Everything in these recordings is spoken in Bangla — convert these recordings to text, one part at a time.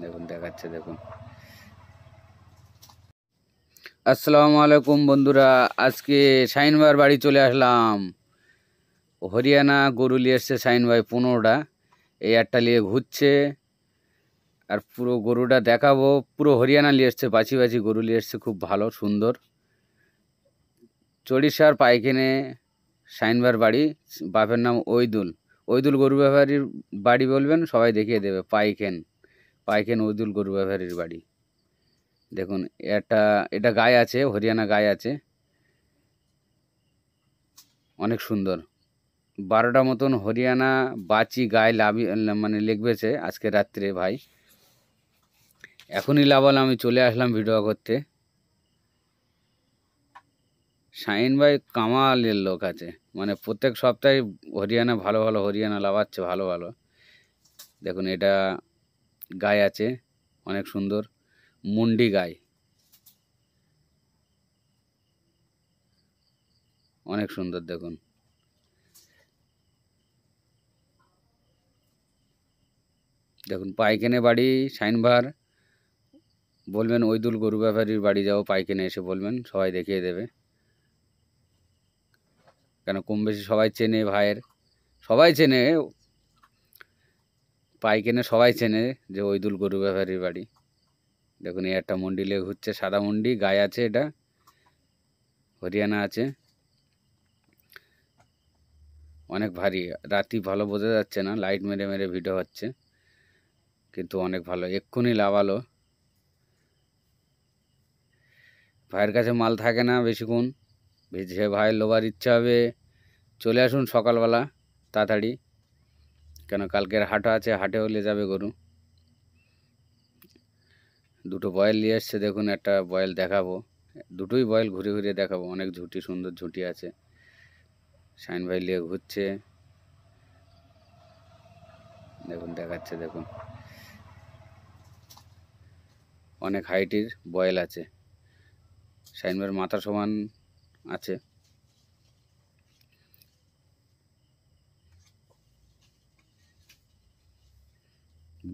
দেখুন দেখাচ্ছে, দেখুন। আসসালামু আলাইকুম বন্ধুরা, আজকে শাহিন ভাইয়ের বাড়ি চলে আসলাম। হরিয়ানা গরু নিয়ে এসছে শাহিন ভাই 15টা, এই একটা নিয়ে ঘুরছে। আর পুরো গরুটা দেখাবো। পুরো হরিয়ানা নিয়ে এসছে, বাছি বাছি গরু নিয়ে এসছে, খুব ভালো সুন্দর। চড়িষ্যার পাইকেনে শাহিন ভাইয়ের বাড়ি। বাপের নাম ওইদুল। ওইদুল গরু ব্যাপারীর বাড়ি বলবেন, সবাই দেখিয়ে দেবে। পাইকেন ওইদুল গরু ব্যাপারীর বাড়ি। দেখুন এটা গায়ে আছে, হরিয়ানা গায়ে আছে, অনেক সুন্দর। 12টা মতন হরিয়ানা বাচি গায়ে মানে লিখবেছে আজকে রাত্রে ভাই। এখনই লাভাল আমি চলে আসলাম ভিডিও করতে। শাহিন ভাই কামালের লোক আছে, মানে প্রত্যেক সপ্তাহে হরিয়ানা ভালো ভালো হরিয়ানা লাভাচ্ছে, ভালো ভালো। দেখুন এটা গায়ে আছে, অনেক সুন্দর মুন্ডি গায়ে, অনেক সুন্দর। দেখুন দেখুন পাইকেনে বাড়ি শাহিন ভাইয়ের। বলবেন ওইদুল গরু ব্যাপারীর বাড়ি যাও, পাইকেনে এসে বলবেন, সবাই দেখিয়ে দেবে। কেন কম বেশি সবাই চেনে ভাইয়ের, সবাই চেনে পাইকেনে, সবাই চেনে যে ওইদুল গরু ব্যাপারীর বাড়ি। দেখুন এই একটা মন্ডি লেগে ঘুরছে, সাদা মন্ডি গায়ে আছে, এটা হরিয়ানা আছে, অনেক ভারী। রাতি ভালো বোঝা যাচ্ছে না, লাইট মেরে মেরে ভিডিও হচ্ছে, কিন্তু অনেক ভালো। এক্ষুনি লাভালো। ভাইয়ের কাছে মাল থাকে না বেশিক্ষণ, যে ভাইয়ের লোবার ইচ্ছা হবে চলে আসুন সকালবেলা তাড়াতাড়ি, কেন কালকের হাটও আছে, হাটে হলে যাবে গরু। দুটো বয়েল নিয়ে এসছে, দেখুন একটা বয়েল দেখাবো, দুটোই বয়েল ঘুরে ঘুরে দেখাবো। অনেক ঝুঁটি, সুন্দর ঝুঁটি আছে। শাহিন ভাই নিয়ে ঘুরছে, দেখুন দেখাচ্ছে, দেখুন অনেক হাইটের বয়েল আছে। শাহিন ভাইয়ের মাথা সমান আছে।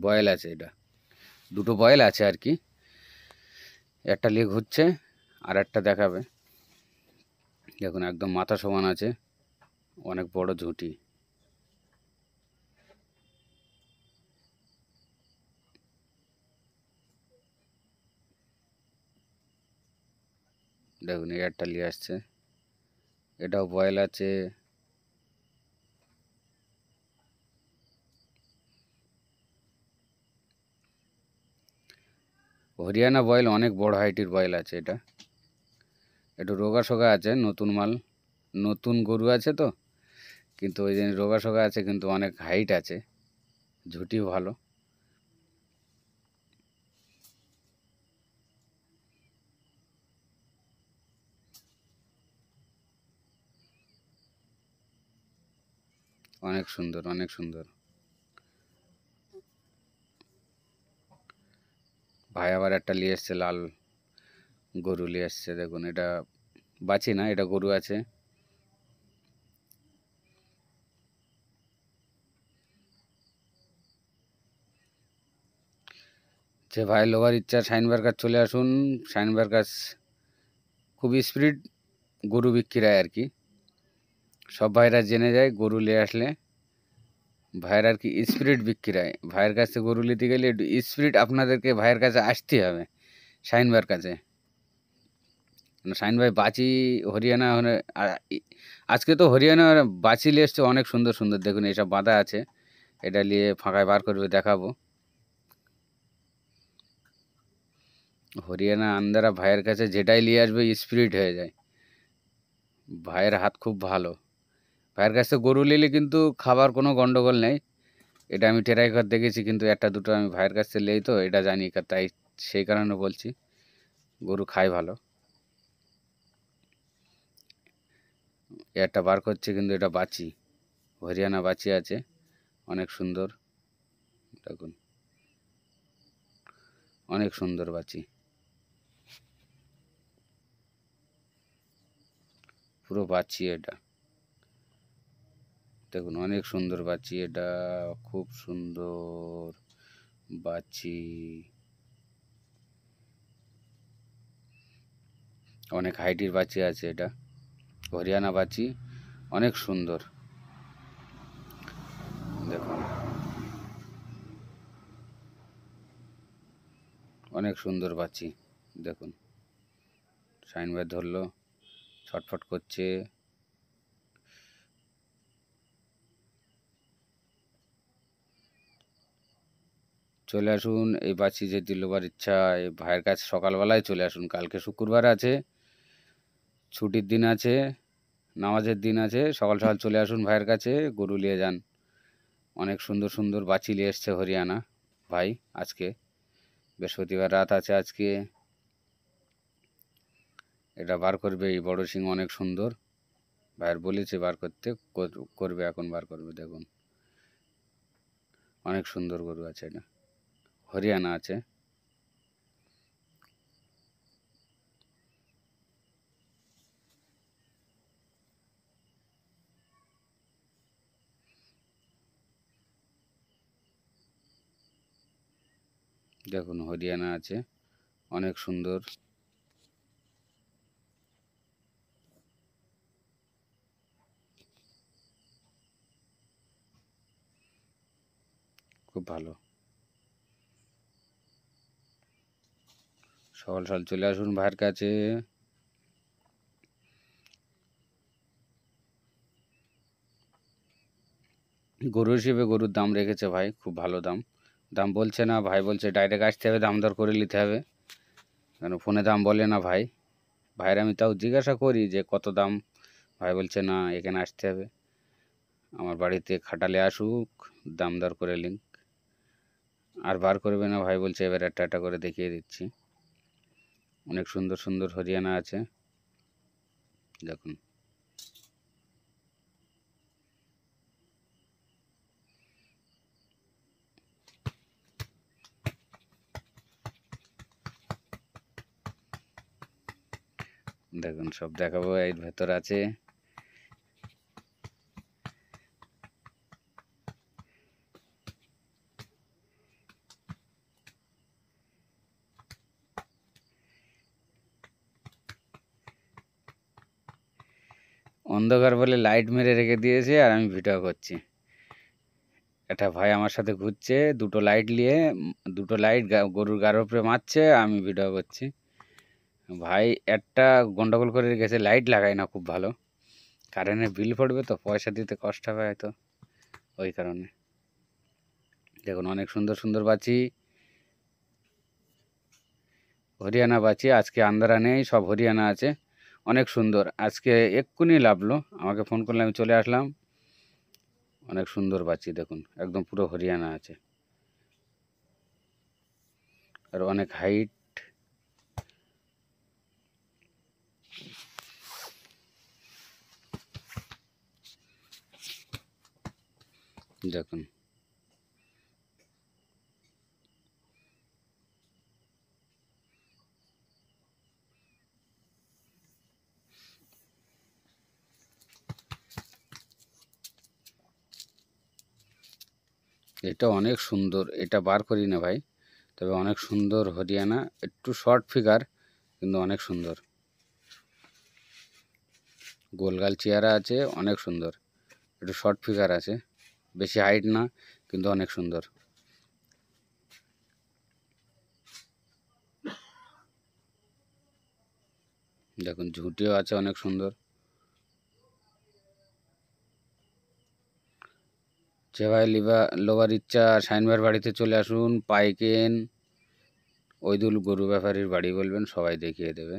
বয়েল আছে, এটা দুটো বয়েল আছে আর কি, একটা নিয়ে ঘুরছে আর একটা দেখাবে। দেখুন একদম মাথা সমান আছে, অনেক বড় ঝুঁটি। দেখুন এই একটা নিয়ে আসছে, এটাও বয়েল আছে। হরিয়ানা বয়েল অনেক বড় হাইটের বয়েল আছে। এটা একটু রোগা সোগা আছে, নতুন মাল, নতুন গরু আছে তো, কিন্তু ওই জন্য রোগা সোগা আছে, কিন্তু অনেক হাইট আছে, ঝুঁটিও ভালো। অনেক সুন্দর, অনেক সুন্দর। ভাই আবার একটা নিয়ে এসছে, লাল গরু নিয়ে এসছে। দেখুন এটা বাছি না, এটা গরু আছে। যে ভাই লোভার ইচ্ছা শাহিন ভাইয়ের কাছে চলে আসুন। শাহিন ভাইয়ের কাছ খুব স্পিড গরু বিক্রি হয় আর কি, সব ভাইরা জেনে যায় গরু নিয়ে আসলে ভাইয়ের আর কি স্পিরিট বিক্রি হয়। ভাইয়ের কাছে গরু নিতে গেলে একটু স্পিরিট, আপনাদেরকে ভাইয়ের কাছে আসতে হবে, শাহিন ভাইয়ের কাছে। শাহিন ভাই বাচি হরিয়ানা আজকে তো হরিয়ানা বাচি নিয়ে এসছে, অনেক সুন্দর সুন্দর। দেখুন এইসব বাঁধা আছে, এটা নিয়ে ফাঁকায় বার করবে, দেখাবো। হরিয়ানা আন্দারা ভাইয়ের কাছে যেটাই নিয়ে আসবে স্পিরিট হয়ে যায়। ভাইয়ের হাত খুব ভালো। ভাইয়ের কাছে গরু নিলে কিন্তু খাবার কোনো গন্ডগোল নেই, এটা আমি ট্রাই করে দেখেছি, কিন্তু একটা দুটো আমি ভাইয়ের কাছে নেই তো, এটা জানি, তাই সেই কারণে বলছি। গরু খায় ভালো। একটা বার করছে, কিন্তু এটা বাচি, হরিয়ানা বাচি আছে, অনেক সুন্দর। দেখুন অনেক সুন্দর বাচি, পুরো বাচি এটা। দেখুন অনেক সুন্দর বাচি, এটা খুব সুন্দর বাচ্চি অনেক হাইটের বাচ্চি আছে, এটা হরিয়ানা বাচ্চি, অনেক সুন্দর। দেখুন অনেক সুন্দর বাচ্চি, দেখুন শাইন ভাই ধরলো, ছটফট করছে। চলে আসুন, এই বাচ্চি যে দিলবার ইচ্ছা এই ভাইয়ের কাছে সকালবেলায় চলে আসুন। কালকে শুক্রবার আছে, ছুটির দিন আছে, নামাজের দিন আছে, সকাল সকাল চলে আসুন ভাইয়ের কাছে, গরু নিয়ে যান। অনেক সুন্দর সুন্দর বাচ্চি নিয়ে এসছে হরিয়ানা ভাই। আজকে বৃহস্পতিবার রাত আছে, আজকে এটা বার করবে। এই বড় সিং অনেক সুন্দর, ভাইয়ের বলেছে বার করতে, করবে, এখন বার করবে। দেখুন অনেক সুন্দর গরু আছে, এটা হরিয়ানা আছে। দেখুন হরিয়ানা আছে, অনেক সুন্দর। খুব ভালো। সকাল সকাল চলে আসুন ভাইয়ের কাছে। গরু হিসেবে গরুর দাম রেখেছে ভাই, খুব ভালো দাম। দাম বলছে না ভাই, বলছে ডাইরেক্ট আসতে হবে, দাম দর করে নিতে হবে, কেন ফোনে দাম বলে না ভাই। ভাইয়ের আমি তাও জিজ্ঞাসা করি যে কত দাম, ভাই বলছে না এখানে আসতে হবে, আমার বাড়িতে খাটালে আসুক, দাম দর করে লিঙ্ক। আর বার করবে না ভাই বলছে, এবার একটা একটা করে দেখিয়ে দিচ্ছি। অনেক সুন্দর সুন্দর হরিয়ানা আছে, দেখুন। দেখুন সব দেখাবো, এর ভেতর আছে। অন্ধকার বলে লাইট মেরে রেখে দিয়েছে, আর আমি ভিডিও করছি। একটা ভাই আমার সাথে ঘুরছে, দুটো লাইট নিয়ে, দুটো লাইট গরুর গার উপরে মারছে, আমি ভিডিও করছি। ভাই একটা গন্ডগোল করে রেখেছে, লাইট লাগায় না, খুব ভালো, কারেন্টের বিল পড়বে তো, পয়সা দিতে কষ্ট হবে হয়তো, ওই কারণে। দেখুন অনেক সুন্দর সুন্দর বাচ্চি, হরিয়ানা বাচ্চি। আজকে আন্দারা নেই, সব হরিয়ানা আছে, অনেক সুন্দর। আজকে এক্ষুনি লাভলো, আমাকে ফোন করলে আমি চলে আসলাম। অনেক সুন্দর বাচ্চি, দেখুন একদম পুরো হরিয়ানা আছে, আর অনেক হাইট। দেখুন এটা অনেক সুন্দর, এটা বার করি না ভাই, তবে অনেক সুন্দর হরিয়ানা, একটু শর্ট ফিগার কিন্তু অনেক সুন্দর, গোলগাল চেহারা আছে, অনেক সুন্দর। একটু শর্ট ফিগার আছে, বেশি হাইট না, কিন্তু অনেক সুন্দর। দেখুন ঝুঁটিও আছে, অনেক সুন্দর। যে ভাই লোবার ইচ্ছা শাইনবার বাড়িতে চলে আসুন, পাইকেন ওইদুল গরু ব্যাপারীর বাড়ি বলবেন, সবাই দেখিয়ে দেবে।